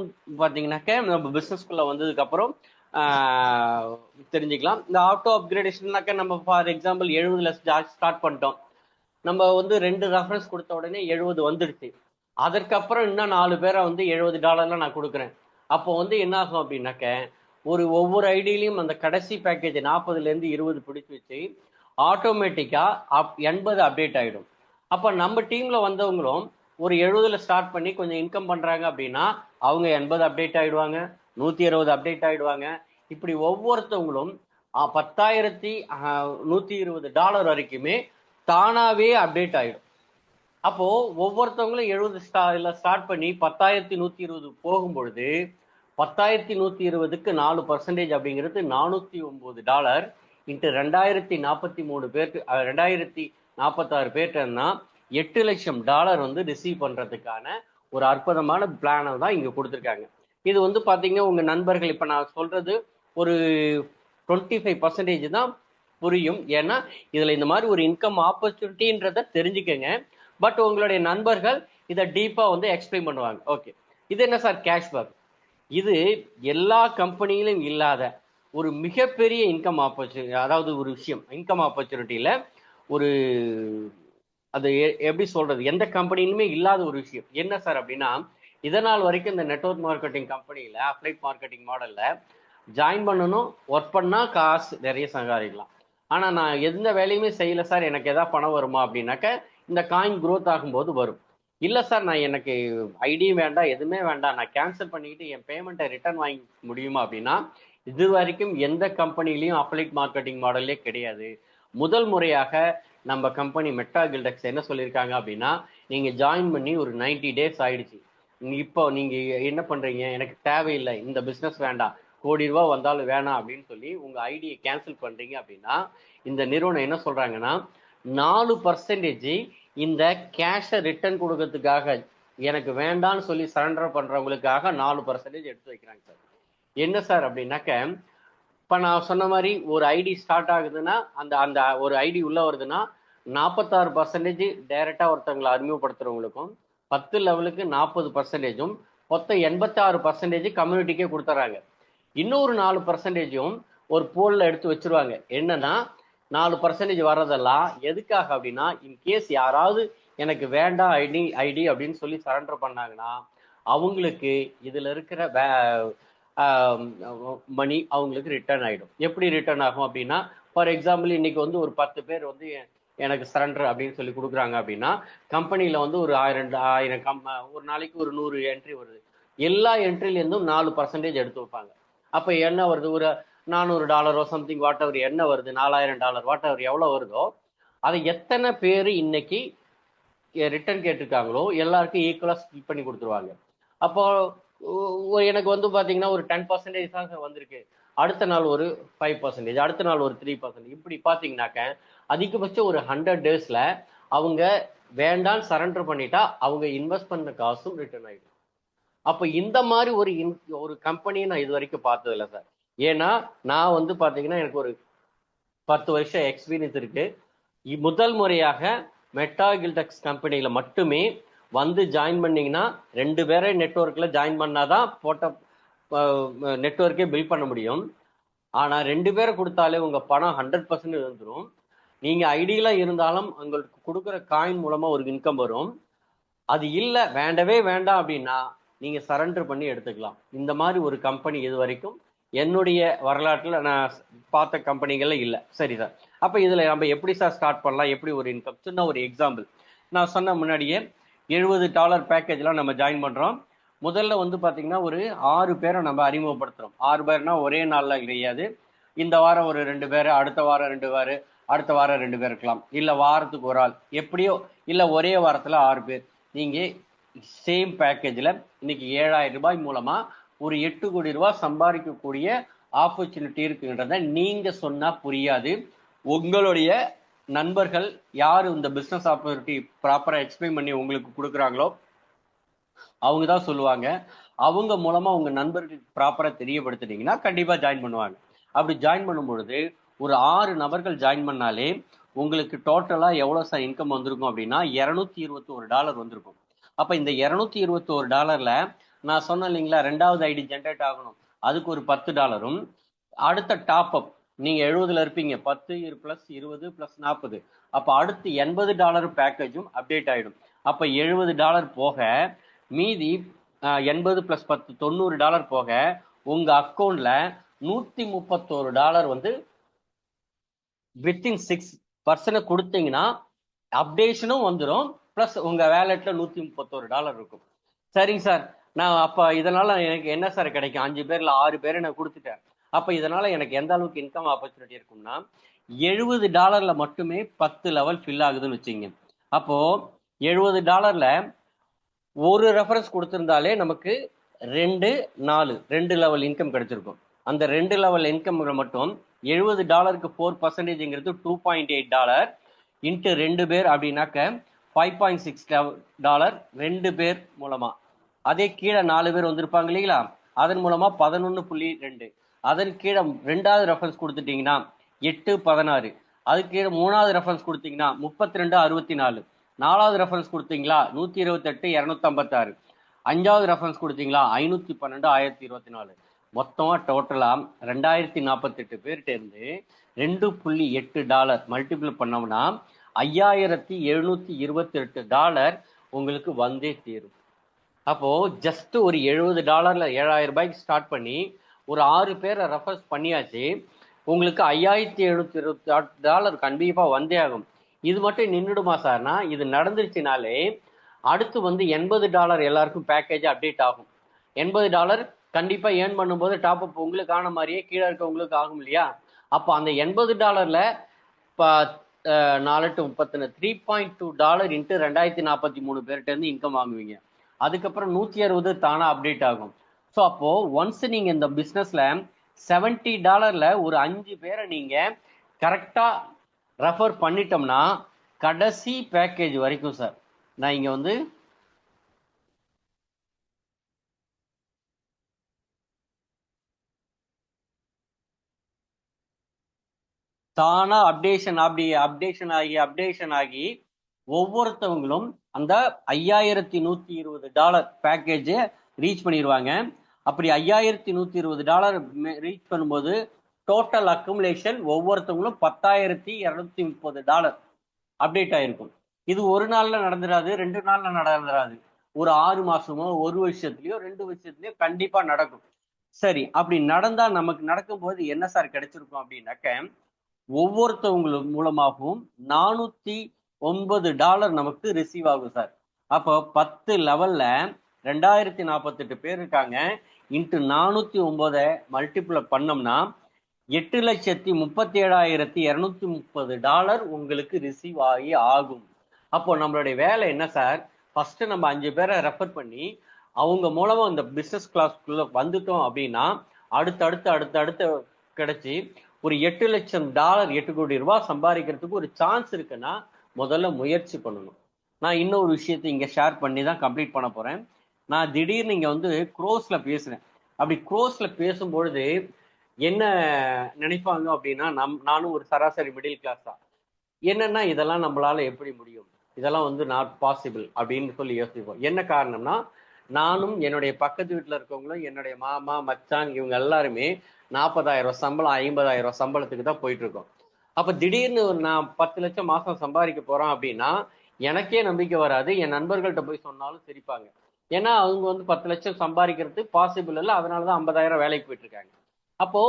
பார்த்தீங்கன்னாக்க நம்ம பிஸ்னஸ்குள்ள வந்ததுக்கு அப்புறம் தெரிஞ்சுக்கலாம். இந்த ஆட்டோ அப்கிரேடேஷன்னாக்க நம்ம ஃபார் எக்ஸாம்பிள் 70 ஸ்டார்ட் பண்ணிட்டோம், நம்ம வந்து 2 ரெஃபரன்ஸ் கொடுத்த உடனே 70 வந்துடுச்சு. அதற்கப்புறம் இன்னும் 4 பேரை வந்து $70 நான் கொடுக்குறேன். அப்போ வந்து என்ன ஆகும் அப்படின்னாக்க ஒவ்வொரு ஐடியிலையும் அந்த கடைசி பேக்கேஜ் 40லேருந்து 20 பிடிச்சி வச்சு ஆட்டோமேட்டிக்கா 80 அப்டேட் ஆயிடும். அப்ப நம்ம டீம்ல வந்தவங்களும் ஒரு 70ல ஸ்டார்ட் பண்ணி கொஞ்சம் இன்கம் பண்றாங்க அப்படின்னா அவங்க 80 அப்டேட் ஆயிடுவாங்க, 160 அப்டேட் ஆயிடுவாங்க. இப்படி ஒவ்வொருத்தவங்களும் $10,120 வரைக்குமே தானாவே அப்டேட் ஆயிடும். அப்போ ஒவ்வொருத்தவங்களும் 70 ஸ்டார்ட் பண்ணி 10,120 போகும் பொழுது 10,120க்கு 4% அப்படிங்கிறது $409 இன்ட்டு 2043 பேருக்கு 2046 பேர்ட்டா $8 லட்சம் வந்து ரிசீவ் பண்றதுக்கான ஒரு அற்புதமான பிளானை தான் இங்க கொடுத்துருக்காங்க. இது வந்து பாத்தீங்கன்னா உங்க நண்பர்கள், இப்ப நான் சொல்றது ஒரு 25% தான் புரியும். ஏன்னா இதுல இந்த மாதிரி ஒரு இன்கம் ஆப்பர்ச்சுனிட்டின்றத தெரிஞ்சுக்கங்க. பட் உங்களுடைய நண்பர்கள் இதை டீப்பா வந்து எக்ஸ்பிளைன் பண்ணுவாங்க. ஓகே, இது என்ன சார் கேஷ்பேக்? இது எல்லா கம்பெனியிலும் இல்லாத ஒரு மிகப்பெரிய இன்கம் ஆப்பர்ச்சுனிட்டி. அதாவது ஒரு விஷயம், இன்கம் ஆப்பர்ச்சுனிட்டியில ஒரு அது எப்படி சொல்றது, எந்த கம்பெனிலுமே இல்லாத ஒரு விஷயம். என்ன சார் அப்படின்னா, இதனால் வரைக்கும் இந்த நெட்வொர்க் மார்க்கெட்டிங் கம்பெனியில அப்ளைட் மார்க்கெட்டிங் மாடல்ல ஜாயின் பண்ணணும், ஒர்க் பண்ணா காசு நிறைய சம்பாதிக்கலாம். ஆனா நான் எந்த வேலையுமே செய்யல சார், எனக்கு எதாவது பணம் வருமா அப்படின்னாக்க இந்த காயின் growth ஆகும்போது வரும். இல்ல சார், நான் எனக்கு ஐடியும் வேண்டாம், எதுவுமே வேண்டாம், நான் கேன்சல் பண்ணிக்கிட்டு என் பேமெண்ட்டை ரிட்டர்ன் வாங்கி முடியுமா அப்படின்னா இது வரைக்கும் எந்த கம்பெனிலையும் அப்ளைட் மார்க்கெட்டிங் மாடலே கிடையாது. முதல் முறையாக நம்ம கம்பெனி மெட்டா கில்டெக்ஸ் என்ன சொல்லியிருக்காங்க அப்படின்னா, நீங்க ஜாயின் பண்ணி ஒரு 90 டேஸ் ஆயிடுச்சு, இப்போ நீங்க என்ன பண்றீங்க, எனக்கு தேவையில்லை, இந்த பிசினஸ் வேண்டாம், கோடி ரூபாய் வந்தாலும் வேணாம் அப்படின்னு சொல்லி உங்க ஐடியை கேன்சல் பண்றீங்க அப்படின்னா இந்த நிறுவனம் என்ன சொல்றாங்கன்னா 4% இந்த கேஷை ரிட்டர்ன் கொடுக்கறதுக்காக, எனக்கு வேண்டாம்னு சொல்லி சரண்டர் பண்றவங்களுக்காக 4% எடுத்து வைக்கிறாங்க சார். என்ன சார் அப்படின்னாக்க, இப்ப நான் சொன்ன மாதிரி ஒரு ஐடி ஸ்டார்ட் ஆகுதுன்னா அந்த அந்த ஒரு ஐடி உள்ள வருதுன்னா 46% டைரக்டா ஒருத்தவங்களை அறிமுகப்படுத்துறவங்களுக்கும் 10 லெவலுக்கு 40%, மொத்தம் 86% கம்யூனிட்டிக்கே கொடுத்துறாங்க. இன்னொரு 4% ஒரு போல்ல எடுத்து வச்சிருவாங்க. என்னன்னா 4% வர்றதெல்லாம் எதுக்காக அப்படின்னா, இன்கேஸ் யாராவது எனக்கு வேண்டாம் ஐடி அப்படின்னு சொல்லி சரண்டர் பண்ணாங்கன்னா அவங்களுக்கு இதுல இருக்கிற மணி அவங்களுக்கு ரிட்டர்ன் ஆயிடும். எப்படி ரிட்டர்ன் ஆகும் அப்படின்னா, ஃபார் எக்ஸாம்பிள் இன்னைக்கு வந்து ஒரு 10 பேர் வந்து எனக்கு சரண்டர் அப்படின்னு சொல்லி கொடுக்குறாங்க அப்படின்னா கம்பெனியில வந்து ஒரு 1000 ஒரு நாளைக்கு ஒரு 100 என்ட்ரி வருது. எல்லா என்ட்ரில இருந்தும் 4% எடுத்து வைப்பாங்க. அப்ப என்ன வருது, ஒரு $400 சம்திங் வாட் எவர் என்ன வருது, $4000 வாட் எவர் எவ்வளவு வருதோ அதை எத்தனை பேர் இன்னைக்கு ரிட்டர்ன் கேட்டிருக்காங்களோ எல்லாருக்கும் ஈக்குவலா ஸ்பிளிட் பண்ணி கொடுத்துருவாங்க. அப்போ எனக்கு வந்து பாத்தீங்கன்னா ஒரு 10% தான் சார் வந்திருக்கு, அடுத்த நாள் ஒரு 5%, அடுத்த நாள் ஒரு 3%, இப்படி பாத்தீங்கன்னாக்க அதிகபட்சம் ஒரு 100 டேஸ்ல அவங்க வேண்டாம் சரண்டர் பண்ணிட்டா அவங்க இன்வெஸ்ட் பண்ண காசும் ரிட்டர்ன் ஆயிடும். அப்ப இந்த மாதிரி ஒரு கம்பெனியை நான் இது வரைக்கும் பார்த்தது இல்லை சார். ஏன்னா நான் வந்து பாத்தீங்கன்னா எனக்கு ஒரு 10 வருஷம் எக்ஸ்பீரியன்ஸ் இருக்கு. முதல் முறையாக மெட்டா கில்டெக்ஸ் கம்பெனியில மட்டுமே வந்து ஜாயின் பண்ணீங்கன்னா 2 பேரை நெட்வொர்க்ல ஜாயின் பண்ணாதான் போட்ட நெட்வொர்க்கே பில்ட் பண்ண முடியும். ஆனா 2 பேரை கொடுத்தாலே உங்க பணம் 100% வந்துடும். நீங்க ஐடியலா இருந்தாலும் உங்களுக்கு கொடுக்குற காயின் மூலமா ஒரு இன்கம் வரும். அது இல்ல வேண்டவே வேண்டாம் அப்படின்னா நீங்க சரண்டர் பண்ணி எடுத்துக்கலாம். இந்த மாதிரி ஒரு கம்பெனி இது வரைக்கும் என்னுடைய வரலாற்றுல நான் பார்த்த கம்பெனிகள்ல இல்ல. சரி சார், அப்ப இதுல நம்ம எப்படி சார் ஸ்டார்ட் பண்ணலாம், எப்படி ஒரு இன்கம்? சின்ன ஒரு எக்ஸாம்பிள் நான் சொன்ன முன்னாடியே $70 பேக்கேஜ்லாம் நம்ம ஜாயின் பண்றோம். முதல்ல வந்து பாத்தீங்கன்னா ஒரு 6 பேரை நம்ம அறிமுகப்படுத்துறோம். 6 பேர்னா ஒரே நாள்ல கிடையாது. இந்த வாரம் ஒரு 2 பேர், அடுத்த வாரம் 2 பேர், அடுத்த வாரம் 2 பேர் இருக்கலாம், இல்ல வாரத்துக்கு ஒரு ஆள், எப்படியோ இல்ல ஒரே வாரத்துல 6 பேர். நீங்க சேம் பேக்கேஜ்ல இன்னைக்கு 7000 ரூபாய் மூலமா ஒரு 8 கோடி ரூபாய் சம்பாதிக்கக்கூடிய ஆப்பர்ச்சுனிட்டி இருக்குன்றத நீங்க சொன்னா புரியாது. உங்களுடைய நண்பர்கள் யாரு இந்த பிசினஸ் ஆப்பர்ச்சுனிட்டி ப்ராப்பரா எக்ஸ்பிளைன் பண்ணி உங்களுக்கு கொடுக்குறாங்களோ அவங்க தான் சொல்லுவாங்க. அவங்க மூலமா உங்க நண்பர்களுக்கு ப்ராப்பரா தெரியப்படுத்திட்டீங்கன்னா கண்டிப்பா ஜாயின் பண்ணுவாங்க. அப்படி ஜாயின் பண்ணும் பொழுது ஒரு 6 நபர்கள் ஜாயின் பண்ணாலே உங்களுக்கு டோட்டலா எவ்வளவு சார் இன்கம் வந்திருக்கும் அப்படின்னா $221 வந்திருக்கும். அப்ப இந்த $221 நான் சொன்னேன் இல்லைங்களா, 2வது ஐடி ஜென்ரேட் ஆகணும், அதுக்கு ஒரு $10. அடுத்த டாப் அப் நீங்க 70ல இருப்பீங்க, 10 பிளஸ் 20 பிளஸ் 40, அப்ப அடுத்து $80 பேக்கேஜும் அப்டேட் ஆயிடும். அப்ப $70 போக மீதி 80 பிளஸ் 10 $90 போக உங்க அக்கௌண்ட்ல $131 வந்து வித்தின் 6% கொடுத்தீங்கன்னா அப்டேஷனும் வந்துடும், பிளஸ் உங்க வேலெட்ல $131 இருக்கும். சரிங்க சார், நான் அப்ப இதனால எனக்கு என்ன சார் கிடைக்கும்? 5 பேர்ல 6 பேரை நான் கொடுத்துட்டேன். அப்ப இதனால எனக்கு எந்த அளவுக்கு இன்கம் ஆப்பர்ச்சுனிட்டி இருக்கும்னா $70 மட்டுமே 10 லெவல் ஃபில் ஆகுதுன்னு வச்சுங்க. அப்போ $70 ஒரு ரெஃபரன்ஸ் கொடுத்திருந்தாலே நமக்கு 2 லெவல் இன்கம் கிடைச்சிருக்கும். அந்த 2 லெவல் இன்கம் மட்டும் $70க்கு 4%ங்கிறது $2.8 இன்ட்டு 2 பேர் அப்படின்னாக்க $5.6 2 பேர் மூலமா. அதே கீழே 4 பேர் வந்திருப்பாங்க இல்லைங்களா, அதன் மூலமா 11.2. அதன் கீழே 2வது ரெஃபரன்ஸ் கொடுத்துட்டீங்கன்னா 8-16. அதுக்கு கீழே 3வது ரெஃபரன்ஸ் கொடுத்தீங்கன்னா 32-64. 4வது ரெஃபரன்ஸ் கொடுத்தீங்களா 128-256. 5வது ரெஃபரன்ஸ் கொடுத்தீங்களா 512 1024. மொத்தமா டோட்டலா 2048 பேர்கிட்ட இருந்து $2.8 மல்டிபிள் பண்ணோம்னா $5728 உங்களுக்கு வந்தே தீரும். அப்போ ஜஸ்ட் ஒரு $70 7,000 ரூபாய்க்கு ஸ்டார்ட் பண்ணி ஒரு 6 பேரை ரெஃபரன்ஸ் பண்ணியாச்சு, உங்களுக்கு $5728 கண்டிப்பா வந்தே ஆகும். இது மட்டும் நின்றுடுமா சார்னா, இது நடந்துருச்சுனாலே அடுத்து வந்து $80 எல்லாருக்கும் பேக்கேஜ் அப்டேட் ஆகும். $80 கண்டிப்பா ஏர்ன் பண்ணும்போது டாப் அப் உங்களுக்கு ஆன மாதிரியே கீழே இருக்கவங்களுக்கு ஆகும் இல்லையா? அப்போ அந்த $80ல 4-8 $3.2 இன்ட்டு 2043 பேர்கிட்ட இருந்து இன்கம் வாங்குவீங்க. அதுக்கப்புறம் 160 தானா அப்டேட் ஆகும். ஸோ அப்போ ஒன்ஸ் நீங்க இந்த பிசினஸ்ல $70ல ஒரு 5 பேரை நீங்க கரெக்டா ரெஃபர் பண்ணிட்டோம்னா கடைசி பேக்கேஜ் வரைக்கும் சார், நான் இங்க வந்து தானா அப்டேஷன் ஆகி ஒவ்வொருத்தவங்களும் அந்த $5120 பேக்கேஜ் ரீச் பண்ணிடுவாங்க. அப்படி $5120 ரீச் பண்ணும்போது டோட்டல் அக்குமுலேஷன் ஒவ்வொருத்தவங்களும் $10,230 அப்டேட் ஆயிருக்கும். இது ஒரு நாள்ல நடந்துடாது, 2 நாள்ல நடந்துடாது, ஒரு 6 மாசமோ 1 வருஷத்துலயோ 2 வருஷத்துலயோ கண்டிப்பா நடக்கும். சரி, அப்படி நடந்தா நமக்கு நடக்கும்போது என்ன சார் கிடைச்சிருக்கும் அப்படின்னாக்க, ஒவ்வொருத்தவங்களுக்கு மூலமாகவும் $409 நமக்கு ரிசீவ் ஆகும் சார். அப்போ 10 லெவல்ல 2048 பேர் இருக்காங்க, இன்ட்டு 409 மல்டிபிள் பண்ணோம்னா $8,37,230 உங்களுக்கு ரிசீவ் ஆகி ஆகும். அப்போ நம்மளுடைய வேலை என்ன சார்? ஃபர்ஸ்ட் நம்ம 5 பேரை ரெஃபர் பண்ணி அவங்க மூலமா இந்த பிசினஸ் கிளாஸ்க்குள்ள வந்துட்டோம் அப்படின்னா அடுத்து கிடைச்சி ஒரு $8 லட்சம் 8 கோடி ரூபாய் சம்பாதிக்கிறதுக்கு ஒரு சான்ஸ் இருக்குன்னா முதல்ல முயற்சி பண்ணணும். நான் இன்னொரு விஷயத்தை இங்க ஷேர் பண்ணி தான் கம்ப்ளீட் பண்ண போறேன். நான் திடீர்னு இங்க வந்து க்ரோஸ்ல பேசுறேன். அப்படி க்ரோஸ்ல பேசும்பொழுது என்ன நினைப்பாங்க அப்படின்னா, நானும் ஒரு சராசரி மிடில் கிளாஸ் தான். என்னன்னா இதெல்லாம் நம்மளால எப்படி முடியும், இதெல்லாம் வந்து நாட் பாசிபிள் அப்படின்னு சொல்லி யோசிப்போம். என்ன காரணம்னா, நானும் என்னுடைய பக்கத்து வீட்டுல இருக்கவங்களும் என்னுடைய மாமா மச்சான் இவங்க எல்லாருமே 40,000 சம்பளம், 50,000 சம்பளத்துக்கு தான் போயிட்டு இருக்கோம். அப்ப திடீர்னு நான் 10 லட்சம் மாசம் சம்பாதிக்க போறோம் அப்படின்னா எனக்கே நம்பிக்கை வராது. என் நண்பர்கள்ட்ட போய் சொன்னாலும் சிரிப்பாங்க. ஏன்னா அவங்க வந்து 10 லட்சம் சம்பாதிக்கிறது பாசிபிள் இல்லை, அதனாலதான் 50,000 வேலைக்கு போயிட்டு இருக்காங்க. அப்போ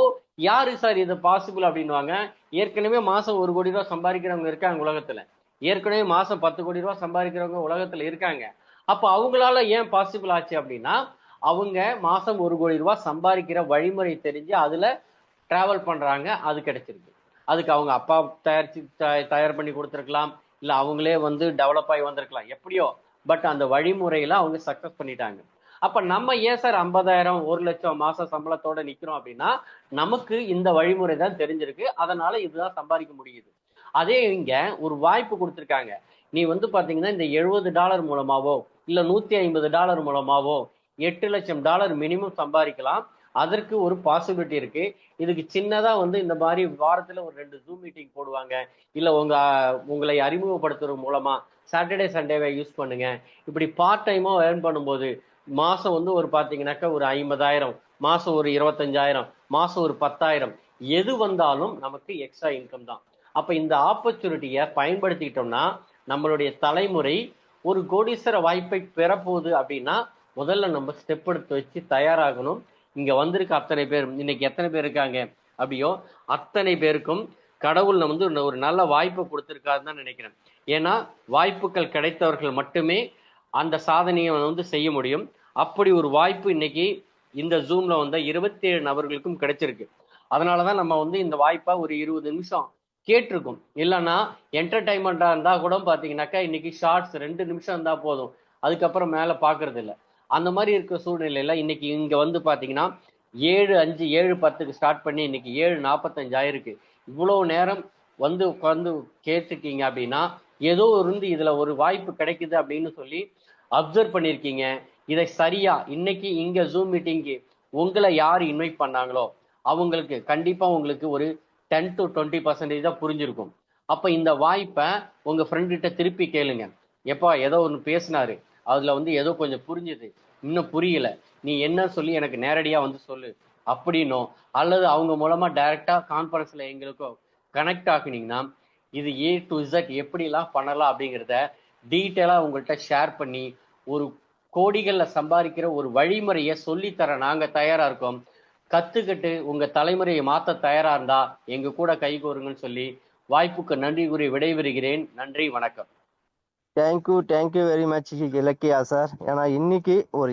யாரு சார் இது பாசிபிள் அப்படின்னுவாங்க. ஏற்கனவே மாசம் 1 கோடி ரூபாய் சம்பாதிக்கிறவங்க இருக்காங்க உலகத்துல. ஏற்கனவே மாசம் 10 கோடி ரூபாய் சம்பாதிக்கிறவங்க உலகத்துல இருக்காங்க. அப்ப அவங்களால ஏன் பாசிபிள் ஆச்சு அப்படின்னா அவங்க மாசம் 1 கோடி ரூபாய் சம்பாதிக்கிற வழிமுறை தெரிஞ்சு அதுல டிராவல் பண்றாங்க, அது கிடைச்சிருக்கு. அதுக்கு அவங்க அப்பா தயார் பண்ணி கொடுத்துருக்கலாம், இல்ல அவங்களே வந்து டெவலப் ஆகி வந்திருக்கலாம், எப்படியோ. பட் அந்த வழிமுறையில அவங்க சக்சஸ் பண்ணிட்டாங்க. அப்ப நம்ம ஏன் சார் 50,000 1 லட்சம் மாச சம்பளத்தோட நிக்கிறோம் அப்படின்னா நமக்கு இந்த வழிமுறை தான் தெரிஞ்சிருக்கு, அதனால இதுதான் சம்பாதிக்க முடியுது. அதே இங்க ஒரு வாய்ப்பு கொடுத்துருக்காங்க. நீ வந்து பாத்தீங்கன்னா இந்த $70 மூலமாவோ இல்ல $150 மூலமாவோ $8 லட்சம் மினிமம் சம்பாதிக்கலாம். அதற்கு ஒரு பாசிபிலிட்டி இருக்கு. இதுக்கு சின்னதா வந்து இந்த மாதிரி வாரத்துல ஒரு 2 ஜூம் மீட்டிங் போடுவாங்க, இல்ல உங்களை அறிமுகப்படுத்துறது மூலமா சாட்டர்டே சண்டேவை யூஸ் பண்ணுங்க. இப்படி பார்ட் டைமா ஏர்ன் பண்ணும்போது மாசம் வந்து ஒரு பாத்தீங்கன்னாக்கா ஒரு 50,000, மாசம் ஒரு 25,000, மாசம் ஒரு 10,000 எது வந்தாலும் நமக்கு எக்ஸ்ட்ரா இன்கம் தான். அப்ப இந்த ஆப்பர்ச்சுனிட்டியை பயன்படுத்திக்கிட்டோம்னா நம்மளுடைய தலைமுறை ஒரு கோடீஸ்வர வாய்ப்பை பெறப்போகுது அப்படின்னா முதல்ல நம்ம ஸ்டெப் எடுத்து வச்சு தயாராகணும். இங்க வந்திருக்க அத்தனை பேர், இன்னைக்கு எத்தனை பேர் இருக்காங்க அப்படியோ அத்தனை பேருக்கும் கடவுள் வந்து ஒரு நல்ல வாய்ப்பை கொடுத்திருக்காருன்னு தான் நினைக்கிறேன். ஏன்னா வாய்ப்புகள் கிடைத்தவர்கள் மட்டுமே அந்த சாதனையை வந்து செய்ய முடியும். அப்படி ஒரு வாய்ப்பு இன்னைக்கு இந்த ஜூம்ல வந்த 27 நபர்களுக்கும் கிடைச்சிருக்கு. அதனாலதான் நம்ம வந்து இந்த வாய்ப்பை ஒரு 20 நிமிஷம் கேட்டிருக்கும். இல்லைன்னா என்டர்டைன்மெண்டா இருந்தா கூட பாத்தீங்கன்னாக்கா இன்னைக்கு ஷார்ட்ஸ் 2 நிமிஷம் இருந்தா போதும், அதுக்கப்புறம் மேல பாக்குறது இல்லை. அந்த மாதிரி இருக்க சூழ்நிலையில இன்னைக்கு இங்க வந்து பாத்தீங்கன்னா 7:05 7:10க்கு ஸ்டார்ட் பண்ணி இன்னைக்கு 7:45 ஆயிருக்கு. இவ்வளவு நேரம் வந்து உட்காந்து கேட்டிருக்கீங்க அப்படின்னா ஏதோ இருந்து இதுல ஒரு வாய்ப்பு கிடைக்குது அப்படின்னு சொல்லி அப்சர்வ் பண்ணிருக்கீங்க. இதை சரியா இன்னைக்கு இங்க ஜூம் மீட்டிங்கு உங்களை யார் இன்வைட் பண்ணாங்களோ அவங்களுக்கு கண்டிப்பா உங்களுக்கு ஒரு 10 to 20% தான் புரிஞ்சிருக்கும். அப்ப இந்த வாய்ப்பை உங்க ஃப்ரெண்ட் கிட்ட திருப்பி கேளுங்க. எப்பா ஏதோ ஒன்று பேசினாரு, அதுல வந்து ஏதோ கொஞ்சம் புரிஞ்சுது, இன்னும் புரியல, நீ என்ன சொல்லி எனக்கு நேரடியா வந்து சொல்லு அப்படின்னும், அல்லது அவங்க மூலமா டைரக்டா கான்ஃபரன்ஸ்ல எங்களுக்கோ கனெக்ட் ஆகுனீங்கன்னா இது A to Z எப்படிலாம் பண்ணலாம் அப்படிங்கிறத டீட்டெயிலா உங்கள்கிட்ட ஷேர் பண்ணி ஒரு கோடிகள்ல சம்பாதிக்கிற ஒரு வழிமுறையை சொல்லித்தர நாங்க தயாரா இருக்கோம். கத்துக்கிட்டு உங்க தலைமுறையை மாத்த தயாரா இருந்தா எங்க கூட கை கோருங்கன்னு சொல்லி வாய்ப்புக்கு நன்றி கூறி விடைபெறுகிறேன். நன்றி, வணக்கம். Thank you very much Ilakkiya sir. ஏன்னா இன்னைக்கு ஒரு